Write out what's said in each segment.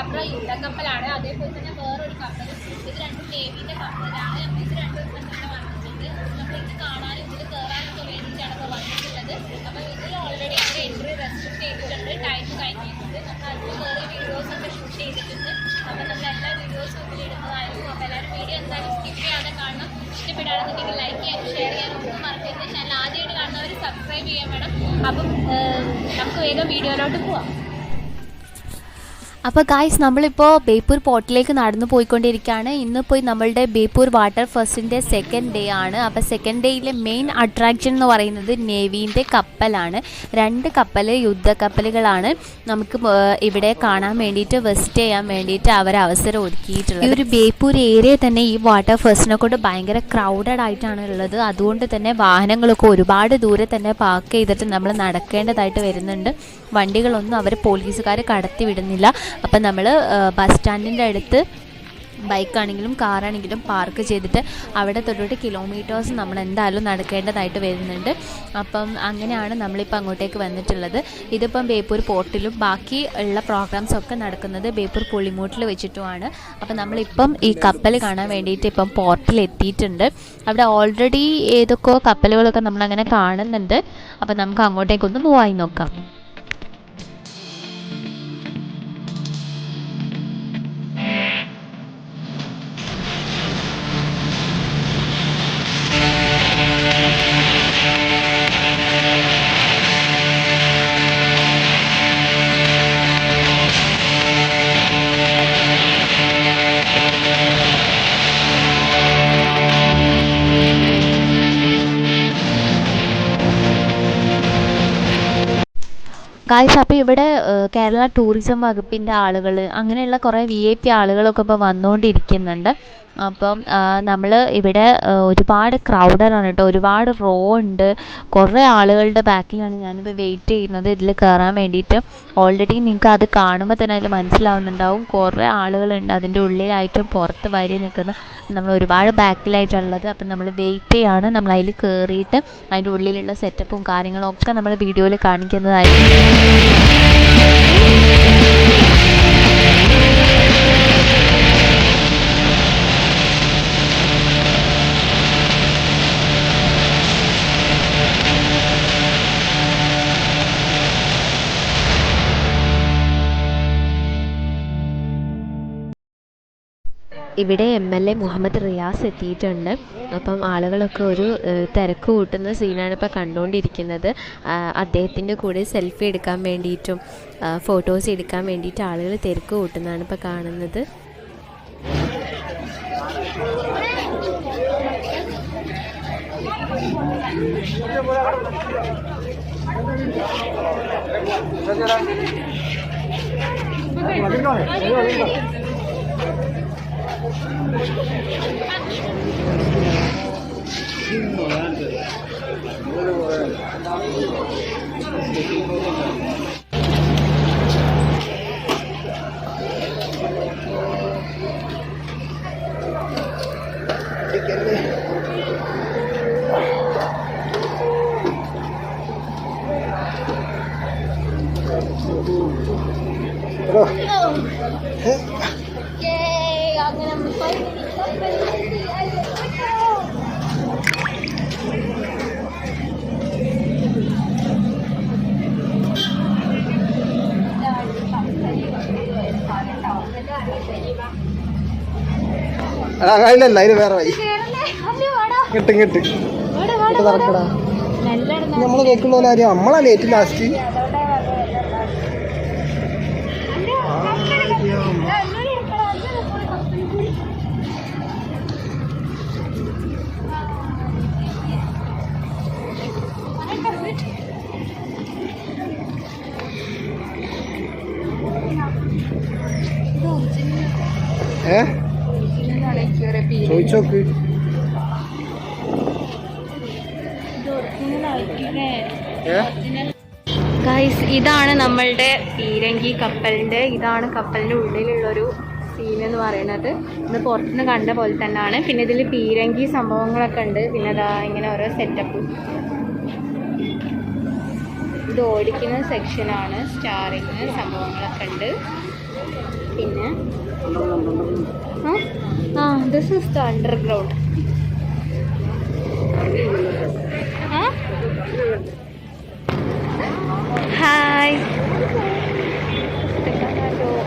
അപ്പുറം യുദ്ധക്കപ്പലാണ്, അതേപോലെ തന്നെ വേറൊരു കപ്പൽ. ഇത് രണ്ടും നേവിയുടെ കപ്പലാണ്. ഇത് രണ്ടും തന്നെ വന്നിട്ടുണ്ട്. നമ്മളിത് കാണാനും ഇതിൽ കയറാനൊക്കെ വേണ്ടിയിട്ടാണ് ഇപ്പോൾ വന്നിട്ടുള്ളത്. അപ്പോൾ ഇതിൽ ഓൾറെഡി അവർ എൻട്രി റെസ്ട്രിക്ട് ചെയ്തിട്ടുണ്ട്, ടൈം കഴിഞ്ഞിട്ടുണ്ട്. നമ്മൾ അതിൽ കയറി വീഡിയോസൊക്കെ ഷൂട്ട് ചെയ്തിട്ടുണ്ട്. അപ്പോൾ നമ്മൾ എല്ലാ വീഡിയോസും ഇതിൽ ഇടുന്നതായിരിക്കും. അപ്പോൾ എല്ലാവരും വീഡിയോ എന്തായാലും സ്കിപ്പ് ചെയ്യാതെ കാണണം. ഇഷ്ടപ്പെടുകയാണെന്നുണ്ടെങ്കിൽ ലൈക്ക് ചെയ്യാനും ഷെയർ ചെയ്യാനും ഒന്നും മറക്കരുത്. ചാനൽ ആദ്യമായിട്ട് കാണുന്നവർ സബ്സ്ക്രൈബ് ചെയ്യാൻ വേണം. അപ്പം നമുക്ക് വേഗം വീഡിയോയിലോട്ട് പോവാം. അപ്പോൾ ഗായ്സ്, നമ്മളിപ്പോൾ ബേപ്പൂർ പോർട്ടിലേക്ക് നടന്നു പോയിക്കൊണ്ടിരിക്കുകയാണ്. ഇന്നിപ്പോൾ നമ്മളുടെ ബേപ്പൂർ വാട്ടർ ഫെസ്റ്റിൻ്റെ സെക്കൻഡ് ഡേ ആണ്. അപ്പോൾ സെക്കൻഡ് ഡേയിലെ മെയിൻ അട്രാക്ഷൻ എന്ന് പറയുന്നത് നേവീൻ്റെ കപ്പലാണ്. 2 കപ്പൽ യുദ്ധക്കപ്പലുകളാണ് നമുക്ക് ഇവിടെ കാണാൻ വേണ്ടിയിട്ട്, വിസിറ്റ് ചെയ്യാൻ വേണ്ടിയിട്ട് അവർ അവസരം ഒരുക്കിയിട്ടുള്ളത്. ഈ ഒരു ബേപ്പൂർ ഏരിയ തന്നെ ഈ വാട്ടർ ഫെസ്റ്റിനെ കൊണ്ട് ഭയങ്കര ക്രൗഡഡ് ആയിട്ടാണ് ഉള്ളത്. അതുകൊണ്ട് തന്നെ വാഹനങ്ങളൊക്കെ ഒരുപാട് ദൂരെ തന്നെ പാർക്ക് ചെയ്തിട്ട് നമ്മൾ നടക്കേണ്ടതായിട്ട് വരുന്നുണ്ട്. വണ്ടികളൊന്നും അവർ പോലീസുകാർ കടത്തി വിടുന്നില്ല. അപ്പം നമ്മൾ ബസ് സ്റ്റാൻഡിൻ്റെ അടുത്ത് ബൈക്കാണെങ്കിലും കാറാണെങ്കിലും പാർക്ക് ചെയ്തിട്ട് അവിടെ തൊട്ടിട്ട് കിലോമീറ്റേഴ്സ് നമ്മൾ എന്തായാലും നടക്കേണ്ടതായിട്ട് വരുന്നുണ്ട്. അപ്പം അങ്ങനെയാണ് നമ്മളിപ്പോൾ അങ്ങോട്ടേക്ക് വന്നിട്ടുള്ളത്. ഇതിപ്പം ബേപ്പൂർ പോർട്ടിലും ബാക്കി ഉള്ള പ്രോഗ്രാംസൊക്കെ നടക്കുന്നത് ബേപ്പൂർ പുള്ളിമൂട്ടിൽ വെച്ചിട്ടുമാണ്. അപ്പം നമ്മളിപ്പം ഈ കപ്പൽ കാണാൻ വേണ്ടിയിട്ട് ഇപ്പം പോർട്ടിൽ എത്തിയിട്ടുണ്ട്. അവിടെ ഓൾറെഡി ഏതൊക്കെയോ കപ്പലുകളൊക്കെ നമ്മളങ്ങനെ കാണുന്നുണ്ട്. അപ്പം നമുക്ക് അങ്ങോട്ടേക്കൊന്ന് പോയി നോക്കാം. ഗായ്സ്, അപ്പോൾ ഇവിടെ കേരള ടൂറിസം വകുപ്പിൻ്റെ ആളുകൾ, അങ്ങനെയുള്ള കുറേ VIP ആളുകളൊക്കെ ഇപ്പോൾ വന്നുകൊണ്ടിരിക്കുന്നുണ്ട്. അപ്പം നമ്മൾ ഇവിടെ ഒരുപാട് ക്രൗഡഡാണ് കേട്ടോ. ഒരുപാട് റോ ഉണ്ട്. കുറേ ആളുകളുടെ ബാക്കിലാണ് ഞാനിപ്പോൾ വെയിറ്റ് ചെയ്യുന്നത് ഇതിൽ കയറാൻ വേണ്ടിയിട്ട്. ഓൾറെഡി നിങ്ങൾക്ക് അത് കാണുമ്പോൾ തന്നെ അതിൽ മനസ്സിലാവുന്നുണ്ടാവും. കുറേ ആളുകളുണ്ട് അതിൻ്റെ ഉള്ളിലായിട്ടും പുറത്ത് വരി നിൽക്കുന്ന. നമ്മൾ ഒരുപാട് ബാക്കിലായിട്ടുള്ളത്. അപ്പം നമ്മൾ വെയിറ്റ് ചെയ്യാണ്. നമ്മൾ അതിൽ കയറിയിട്ട് അതിൻ്റെ ഉള്ളിലുള്ള സെറ്റപ്പും കാര്യങ്ങളും ഒക്കെ നമ്മൾ വീഡിയോയിൽ കാണിക്കുന്നതായിരിക്കും. ഇവിടെ MLA മുഹമ്മദ് റിയാസ് എത്തിയിട്ടുണ്ട്. അപ്പം ആളുകളൊക്കെ ഒരു തിരക്ക് കൂട്ടുന്ന സീനാണ് ഇപ്പോൾ കണ്ടുകൊണ്ടിരിക്കുന്നത്. അദ്ദേഹത്തിൻ്റെ കൂടെ സെൽഫി എടുക്കാൻ വേണ്ടിയിട്ടും ഫോട്ടോസ് എടുക്കാൻ വേണ്ടിയിട്ട് ആളുകൾ തിരക്ക് കൂട്ടുന്നതാണ് ഇപ്പോൾ കാണുന്നത്. ഇല്ല അതിന് വേറെ വഴി കിട്ടും നടക്കടാ. നമ്മള് കേൾക്കുന്ന പോലെ കാര്യം നമ്മളാ ലേറ്റ് ലാസ്റ്റ്. ചോദിച്ചോക്ക്. ഗൈസ്, ഇതാണ് നമ്മളുടെ പീരങ്കി കപ്പലിൻ്റെ, ഇതാണ് കപ്പലിൻ്റെ ഉള്ളിലുള്ളൊരു സീൻ എന്ന് പറയുന്നത്. ഇന്ന് പുറത്തുനിന്ന് കണ്ട പോലെ തന്നെയാണ്. പിന്നെ ഇതിൽ പീരങ്കി സംഭവങ്ങളൊക്കെ ഉണ്ട്. പിന്നെ അതാ ഇങ്ങനെ ഓരോ സെറ്റപ്പ്. ഇത് ഓടിക്കുന്ന സെക്ഷനാണ്. സ്റ്റാറിങ് സംഭവങ്ങളൊക്കെ ഉണ്ട്. പിന്നെ this is the underground. Hi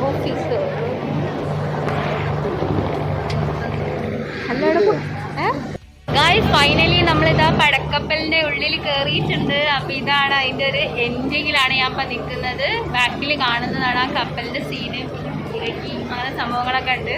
office. Guys finally നമ്മളിതാ പടക്കപ്പലിൻ്റെ ഉള്ളിൽ കയറിയിട്ടുണ്ട്. അപ്പോൾ ഇതാണ് അതിൻ്റെ ഒരു എൻഡിങ്ങിലാണ് ഞാൻ ഇപ്പം നിൽക്കുന്നത്. ബാക്കിൽ കാണുന്നതാണ് ആ കപ്പലിൻ്റെ സീന്. ഇറക്കി അങ്ങനെ സംഭവങ്ങളൊക്കെ ഉണ്ട്.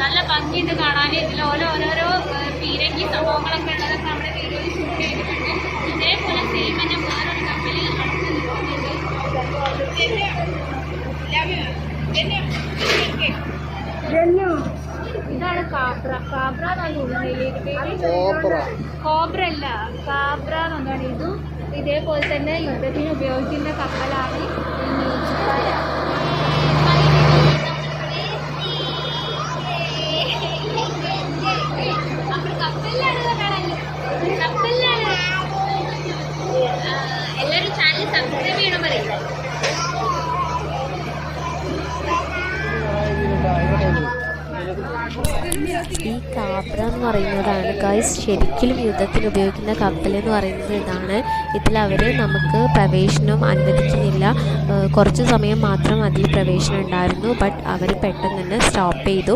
നല്ല ഭംഗിയുണ്ട് കാണാൻ. ഇതിൽ ഓരോരോ പീരങ്കി സംഭവങ്ങളൊക്കെ ഉള്ളതൊക്കെ നമ്മുടെ വീഡിയോയിൽ ഷൂട്ട് ചെയ്തിട്ടുണ്ട്. ഇതേപോലെ സെയിം തന്നെ വേറൊരു കപ്പലിൽ അടുത്ത് നിൽക്കുന്നുണ്ട്. ഇതാണ് കാബ്ര. കാബ്ര എന്നാണ് കോബ്ര അല്ല, കാബ്ര എന്നാണ്. ഇതും ഇതേപോലെ തന്നെ യുദ്ധത്തിന് ഉപയോഗിക്കുന്ന കപ്പലാണ് എല്ലാവരും ചാനൽ സബ്സ്ക്രൈബ് ചെയ്യണം പറയും. ഈ കാബ്ര എന്ന് പറയുന്നതാണ് ഗൈസ് ശരിക്കും യുദ്ധത്തിന് ഉപയോഗിക്കുന്ന കപ്പൽ എന്ന് പറയുന്നത് ഇതാണ്. ഇതിലവർ നമുക്ക് പ്രവേശനം അനുവദിക്കുന്നില്ല. കുറച്ച് സമയം മാത്രം അതിൽ പ്രവേശനം ഉണ്ടായിരുന്നു. ബട്ട് അവർ പെട്ടെന്ന് തന്നെ സ്റ്റോപ്പ് ചെയ്തു.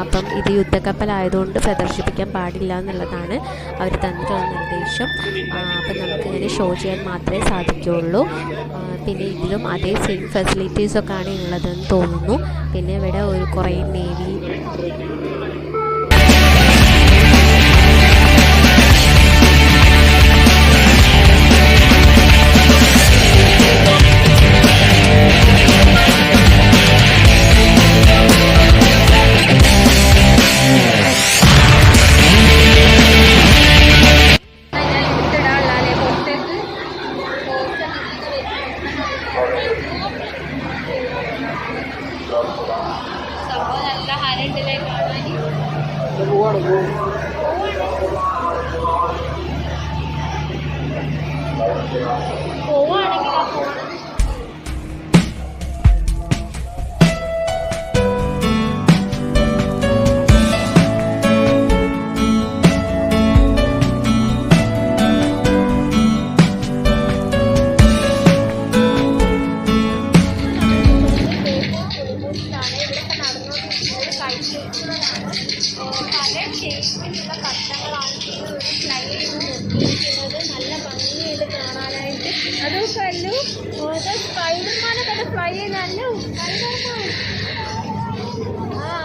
അപ്പം ഇത് യുദ്ധക്കപ്പലായതുകൊണ്ട് പ്രദർശിപ്പിക്കാൻ പാടില്ല എന്നുള്ളതാണ് അവർ തന്നിട്ടുള്ള നിർദ്ദേശം. അപ്പം നമുക്കിങ്ങനെ ഷോ ചെയ്യാൻ മാത്രമേ സാധിക്കുകയുള്ളൂ. പിന്നെ ഇതിലും അതേ സെയിം ഫെസിലിറ്റീസൊക്കെയാണ് ഉള്ളതെന്ന് തോന്നുന്നു. പിന്നെ ഇവിടെ ഒരു കുറേ നേവി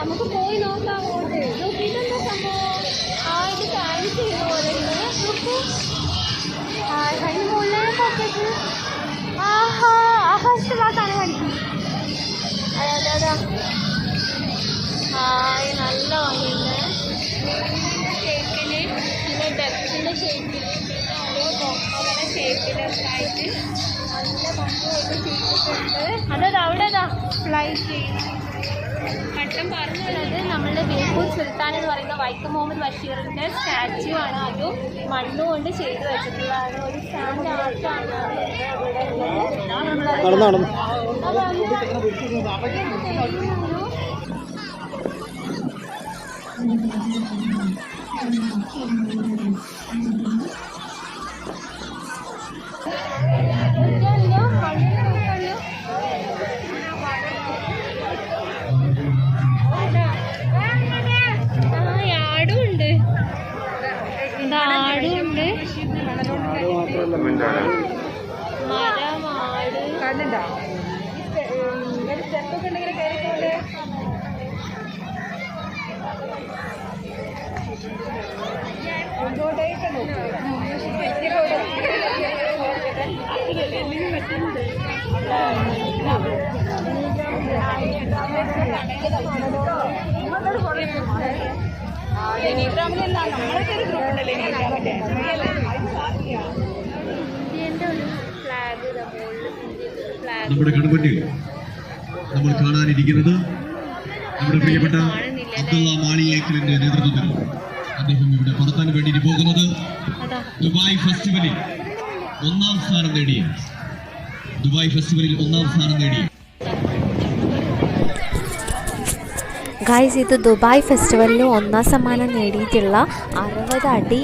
നമുക്ക് പോയി നോക്കാം. ഇതെന്താ സംഭവം? ഇത് കാണിച്ചു പോലെ അതിന് മുകളിലെ പോക്കറ്റ് അതാ ഹായ് നല്ല ഭംഗിയുണ്ട് ഷേപ്പില് പിന്നെ ഡെപ്സിന്റെ ഷേപ്പില് പിന്നെ ഓരോ ബൊമ്മകളുടെ ഷേപ്പിലൊക്കെ ആയിട്ട് നല്ല ഭംഗിയായിട്ട് ചെയ്തിട്ടുണ്ട്. അതാ അവിടെ ഫ്ലൈറ്റ് പട്ടം പറഞ്ഞുള്ളത് നമ്മളുടെ ബേപ്പൂർ സുൽത്താൻ എന്ന് പറയുന്ന വൈക്കം മുഹമ്മദ് ബഷീറിൻ്റെ സ്റ്റാച്യു ആണ്. അതും മണ്ണ് കൊണ്ട് ചെയ്തു വെച്ചിട്ടുള്ളതാണ്. ഒരു സ്റ്റാൻഡ് ആർട്ടാണ് ആടുണ്ട്. ആടുണ്ട് മരമാട് കണ്ടുണ്ടോ സ്റ്റെപ്പൊക്കെ ഉണ്ടെങ്കിൽ കയറിക്കൊണ്ട് നമ്മുടെ കൺമുന്നിൽ നമ്മൾ കാണാനിരിക്കുന്നത് നമ്മുടെ പ്രിയപ്പെട്ട അബ്ദുള്ള മാളിയേക്കലിന്റെ നേതൃത്വത്തിൽ അദ്ദേഹം ഇവിടെ പറത്താൻ വേണ്ടി പോകുന്നത് ദുബായ് ഫെസ്റ്റിവലിൽ ഒന്നാം സ്ഥാനം നേടിയ ഗൈസ്, ഇത് ദുബായ് ഫെസ്റ്റിവലിൽ ഒന്നാം സമ്മാനം നേടിയിട്ടുള്ള 60 അടി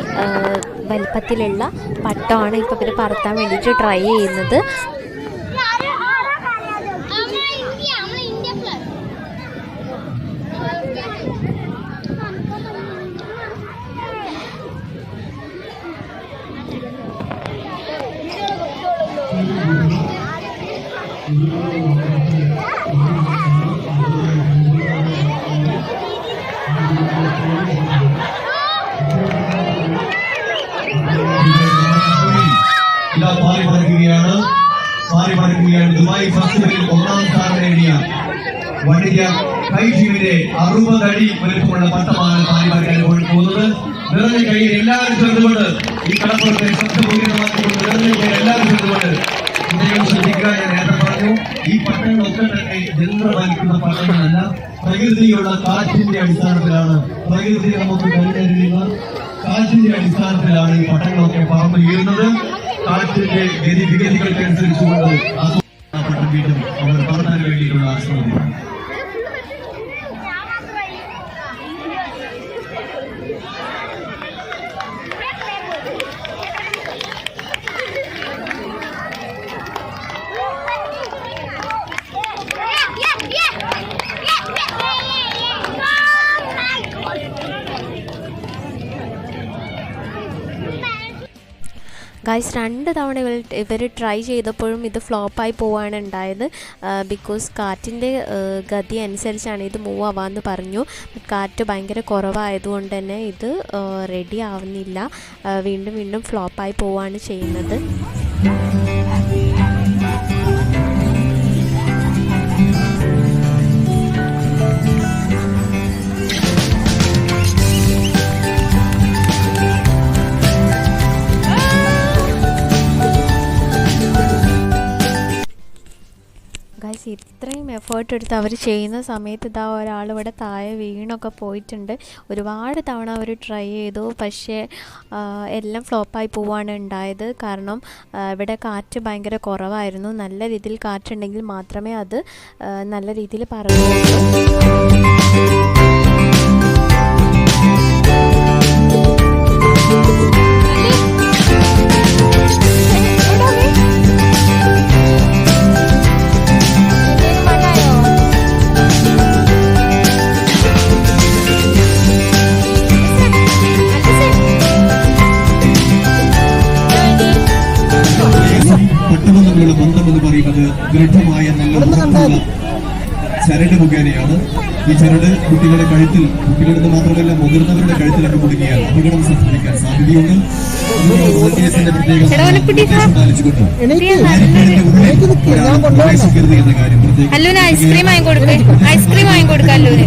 വലിപ്പത്തിലുള്ള പട്ടമാണ് ഇപ്പോൾ ഇവർ പറത്താൻ വേണ്ടിയിട്ട് ട്രൈ ചെയ്യുന്നത്. ദുബായ് ഫെസ്റ്റിവലിൽ ഒന്നാം സ്ഥാനം നേടിയ വണ്ടിയ കൈജീവിന്റെ 60 അടി വലിപ്പമുള്ള പട്ടമാണ് പാരിപാടിക്കാൻ പോകുന്നത്. നിറഞ്ഞ കയ്യിൽ എല്ലാവരും ചേർന്നുകൊണ്ട് ഈ കടപ്പുറത്തെ ശബ്ദപൂരിതമാക്കിക്കൊണ്ട് നിറഞ്ഞ കയ്യിൽ എല്ലാവരും ചേർന്നുകൊണ്ട് എന്തെങ്കിലും ശ്രദ്ധിക്കുക. ഞാൻ നേരത്തെ പറഞ്ഞു, ഈ പട്ടങ്ങളൊക്കെ തന്നെ യന്ത്രമായിരിക്കുന്ന പട്ടങ്ങളല്ല, പ്രകൃതിയുള്ള കാറ്റിന്റെ അടിസ്ഥാനത്തിലാണ്, പ്രകൃതി നമുക്ക് കൈകാര്യമുള്ള കാറ്റിന്റെ അടിസ്ഥാനത്തിലാണ് ഈ പട്ടങ്ങളൊക്കെ പറന്നു വീഴുന്നത്. കാറ്റിന്റെ ഗതിവിഗതികൾക്കനുസരിച്ചുകൊണ്ട് പട്ടം വീണ്ടും അവർ പറത്താൻ വേണ്ടിയിട്ടുള്ള ആശ്രമം. ഗൈസ്, 2 തവണ ഇവർ ട്രൈ ചെയ്തപ്പോഴും ഇത് ഫ്ലോപ്പായി പോവാണ് ഉണ്ടായത്. ബിക്കോസ് കാറ്റിൻ്റെ ഗതി അനുസരിച്ചാണ് ഇത് മൂവ് ആവാമെന്ന് പറഞ്ഞു. കാറ്റ് ഭയങ്കര കുറവായതുകൊണ്ട് തന്നെ ഇത് റെഡി ആവുന്നില്ല, വീണ്ടും വീണ്ടും ഫ്ലോപ്പായി പോവാണ് ചെയ്യുന്നത്. ഗൈസ്, ഇത്രയും എഫേർട്ട് എടുത്ത് അവർ ചെയ്യുന്ന സമയത്ത് ഇതാ ഒരാളിവിടെ താഴെ വീണൊക്കെ പോയിട്ടുണ്ട്. ഒരുപാട് തവണ അവർ ട്രൈ ചെയ്തു, പക്ഷേ എല്ലാം ഫ്ലോപ്പായി പോവാണ് ഉണ്ടായത്. കാരണം ഇവിടെ കാറ്റ് ഭയങ്കര കുറവായിരുന്നു. നല്ല രീതിയിൽ കാറ്റുണ്ടെങ്കിൽ മാത്രമേ അത് നല്ല രീതിയിൽ പറയുള്ളൂ. പട്ടണമെന്നുള്ള ബന്ധം എന്ന് പറയുന്നത് ദൃഢമായ നല്ല ചരട് മുഖേനയാണ്. ഈ ചരട് കുട്ടികളുടെ കഴുത്തിൽ, കുട്ടികളുടെ മാത്രമല്ല മുതിർന്നവരുടെ കഴുത്തിലൊക്കെ കുടുങ്ങിയാൽ അപകടം സംഭവിക്കാൻ സാധ്യതയുണ്ട്. പ്രത്യേക പാലിച്ചുകൊണ്ട് ഉള്ളിൽ പ്രവേശിക്കരുത് എന്ന കാര്യം അല്ലൂന് ഐസ്ക്രീം വാങ്ങി കൊടുക്കേ, ഐസ്ക്രീം വാങ്ങി കൊടുക്കാം അല്ലൂന്.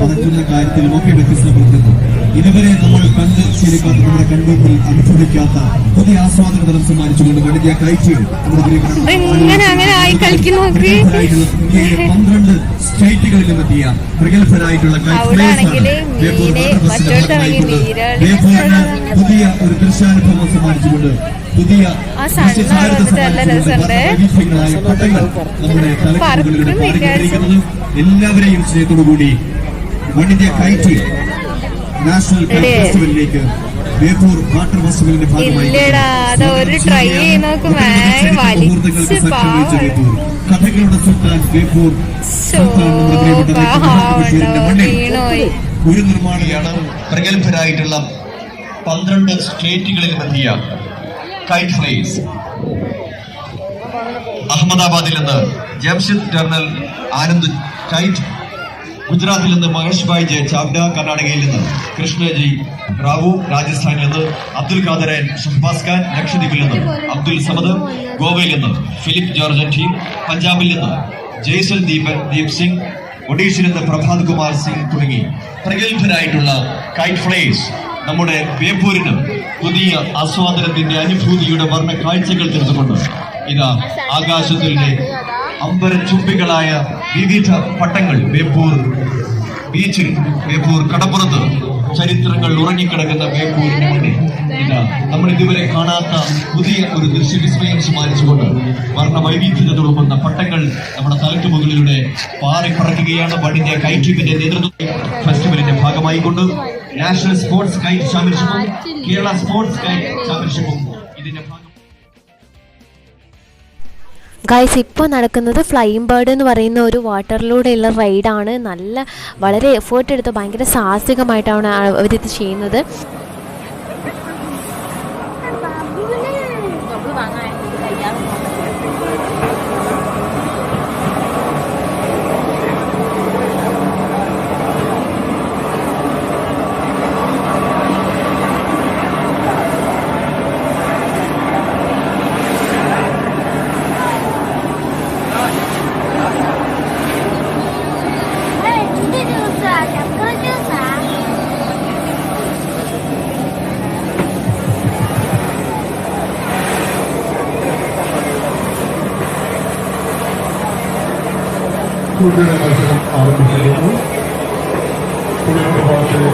പറഞ്ഞുള്ള കാര്യത്തിലും ഒക്കെ വ്യത്യസ്തപ്പെടുത്തുന്നു. ഇതുവരെ നമ്മൾ കണ്ട് ശീലിക്കാത്ത, നമ്മുടെ കൺമുമ്പിൽ അനുഭവിക്കാത്ത പുതിയ ആസ്വാദന തലം സമ്മാനിച്ചുകൊണ്ട് വനിതാ കൈറ്റ് ഇങ്ങനെ അങ്ങനെ ആയി കളിക്കുന്നു നോക്ക്. 12 സ്റ്റേറ്റുകളിൽ നിന്നെത്തിയ പ്രഗത്ഭരായിട്ടുള്ള പുതിയ ഒരു ദൃശ്യാനുഭവം സമ്മാനിച്ചുകൊണ്ട് പുതിയ പട്ടങ്ങൾ നമ്മുടെ തലമുകളിലൂടെ പാടിക്കൊണ്ടിരിക്കുന്നത്. എല്ലാവരെയും സ്നേഹത്തോടുകൂടി വനിതാ കൈറ്റ് നാഷണൽ ഫെസ്റ്റിവലിലേക്ക് ബേപ്പൂർ വാട്ടർ ഫെസ്റ്റിവലിന്റെ ഭാഗമായി കഥകളുടെ സുൽത്താൻ ബേപ്പൂർ ഒരു നിർമ്മാണിയാണ്. പ്രഗത്ഭരായിട്ടുള്ള 12 സ്റ്റേറ്റുകളിൽ എത്തിയ കൈറ്റ് ഫ്ലൈസ്. അഹമ്മദാബാദിൽ നിന്ന് ജംഷിദ് ടർണൽ ആനന്ദ് കൈറ്റ്, ഗുജറാത്തിൽ നിന്ന് മഹേഷ് ഭായ് ജെ ചാവ്ഡ, കർണാടകയിൽ നിന്ന് കൃഷ്ണജി റാവു, രാജസ്ഥാനിൽ നിന്ന് അബ്ദുൽ ഖാദർ ഷഹബാസ് ഖാൻ, ലക്ഷദ്വീപിൽ നിന്ന് അബ്ദുൽ സമദ്, ഗോവയിൽ നിന്ന് ഫിലിപ്പ് ജോർജൻ ടീം, പഞ്ചാബിൽ നിന്ന് ജയ്സൽ ദീപ് സിംഗ്, ഒഡീഷയിൽ നിന്ന് പ്രഭാത് കുമാർ സിംഗ് തുടങ്ങി പ്രഗത്ഭരായിട്ടുള്ള കൈറ്റ് ഫ്ലൈസ് നമ്മുടെ ബേപ്പൂരിന് പുതിയ ആസ്വാദനത്തിന്റെ അനുഭൂതിയുടെ വർണ്ണ കാഴ്ചകൾ തീർത്തുകൊണ്ട് ഇതാ ആകാശത്തിന്റെ അമ്പരചുംബികളായ വിവിധ പട്ടങ്ങൾ ബേപ്പൂർ ബീച്ചിൽ, ബേപ്പൂർ കടപ്പുറത്ത് ചരിത്രങ്ങൾ ഉറങ്ങിക്കിടക്കുന്ന ബേപ്പൂരിന് മുന്നിൽ ഇതാ നമ്മൾ ഇതുവരെ കാണാത്ത പുതിയ ഒരു ദൃശ്യവിസ്മയം സമ്മാനിച്ചുകൊണ്ട് വർണ്ണ വൈവിധ്യത തുളുമ്പുന്ന പട്ടങ്ങൾ നമ്മുടെ തലയ്ക്ക് മുകളിലൂടെ പാറിപ്പറക്കുകയാണ്. വനിതാ കൈറ്റ് ടീമിന്റെ നേതൃത്വത്തിൽ ഫെസ്റ്റിവലിന്റെ ഭാഗമായിക്കൊണ്ട് നാഷണൽ സ്പോർട്സ് കൈറ്റ് ചാമ്പ്യൻഷിപ്പും കേരള സ്പോർട്സ് കൈറ്റ് ചാമ്പ്യൻഷിപ്പും ഇതിന്റെ ഭാഗം. ഗൈസ്, ഇപ്പോൾ നടക്കുന്നത് ഫ്ലൈയിങ് ബേർഡ് എന്ന് പറയുന്ന ഒരു വാട്ടറിലൂടെയുള്ള റൈഡാണ്. വളരെ എഫേർട്ട് എടുത്ത് ഭയങ്കര സാഹസികമായിട്ടാണ് അവരിത് ചെയ്യുന്നത്. കുട്ടിയുടെ മത്സരം ആരംഭിച്ചിരുന്നു. കുട്ടികളുടെ ഭാഷയിൽ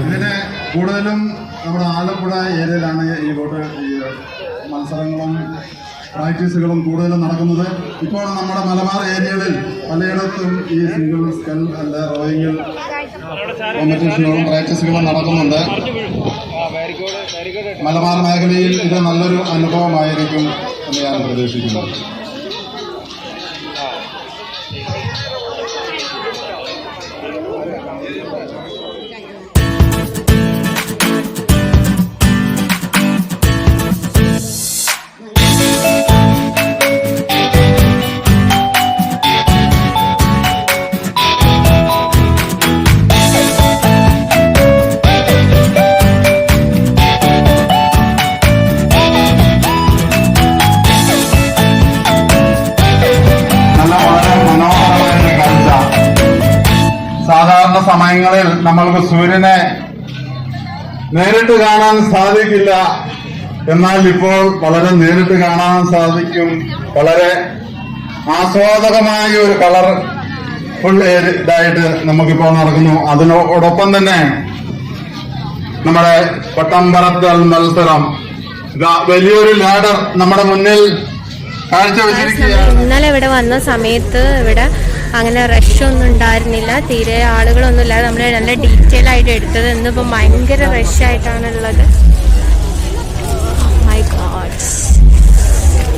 ഇതിന് കൂടുതലും നമ്മുടെ ആലപ്പുഴ ഏരിയയിലാണ് ഈ ബോട്ട് മത്സരങ്ങളും പ്രാക്ടീസുകളും കൂടുതലും നടക്കുന്നത്. ഇപ്പോൾ നമ്മുടെ മലബാർ ഏരിയകളിൽ പലയിടത്തും ഈ സിംഗിൾ സ്കെൽ അല്ല റോയിങ്ങിൽ കോമ്പറ്റീഷനുകളും പ്രാക്ടീസുകളും നടക്കുന്നുണ്ട്. മലബാർ മേഖലയിൽ ഇത് നല്ലൊരു അനുഭവമായിരിക്കും എന്ന് ഞാൻ പ്രതീക്ഷിക്കുന്നു. സാധാരണ സമയങ്ങളിൽ നമ്മൾക്ക് സൂര്യനെ നേരിട്ട് കാണാൻ സാധിക്കില്ല, എന്നാൽ ഇപ്പോൾ വളരെ നേരിട്ട് കാണാൻ സാധിക്കും. വളരെ ആസ്വാദകമായ ഒരു കളർ ഫുൾ ഇതായിട്ട് നമുക്കിപ്പോൾ നടക്കുന്നു. അതിനോടൊപ്പം തന്നെ നമ്മുടെ പട്ടംപറത്തൽ മത്സരം, വലിയൊരു ലാഡർ നമ്മുടെ മുന്നിൽ കാഴ്ചവെച്ചിരിക്കുകയാണ്. ഇന്നലെ ഇവിടെ വന്ന സമയത്ത് ഇവിടെ അങ്ങനെ റഷൊന്നും ഉണ്ടായിരുന്നില്ല, തീരെ ആളുകളൊന്നും ഇല്ലാതെ നമ്മൾ നല്ല ഡീറ്റെയിൽ ആയിട്ട് എടുത്തത്. ഇന്നിപ്പോൾ ഭയങ്കര റഷായിട്ടാണുള്ളത്. മൈ ഗോഡ്,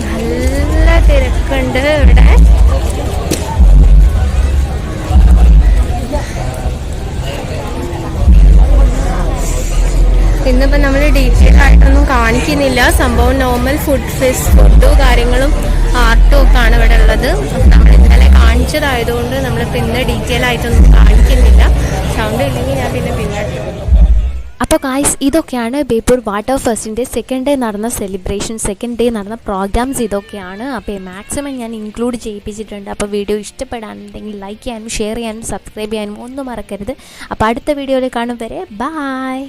നല്ല തിരക്കുണ്ട് ഇവിടെ. കാണിക്കുന്നില്ല. സംഭവം നോർമൽ ഫുഡും കാര്യങ്ങളും ആർട്ടും ഒക്കെ ആണ് ഇവിടെ ഉള്ളത്. നമ്മൾ ഇന്നലെ കാണിച്ചതായതുകൊണ്ട് നമ്മളിപ്പോൾ ഇന്ന് ഡീറ്റെയിൽ ആയിട്ടൊന്നും കാണിക്കുന്നില്ല. സൗണ്ട് ഇല്ലെങ്കിൽ ഞാൻ പിന്നെ അപ്പോൾ ഗായ്സ്, ഇതൊക്കെയാണ് ബേപ്പൂർ വാട്ടർ ഫെസ്റ്റിൻ്റെ സെക്കൻഡ് ഡേ നടന്ന സെലിബ്രേഷൻ, സെക്കൻഡ് ഡേ നടന്ന പ്രോഗ്രാംസ് ഇതൊക്കെയാണ്. അപ്പോൾ മാക്സിമം ഞാൻ ഇൻക്ലൂഡ് ചെയ്യിപ്പിച്ചിട്ടുണ്ട്. അപ്പോൾ വീഡിയോ ഇഷ്ടപ്പെടാനുണ്ടെങ്കിൽ ലൈക്ക് ചെയ്യാനും ഷെയർ ചെയ്യാനും സബ്സ്ക്രൈബ് ചെയ്യാനും ഒന്നും മറക്കരുത്. അപ്പോൾ അടുത്ത വീഡിയോയിൽ കാണും വരെ ബൈ.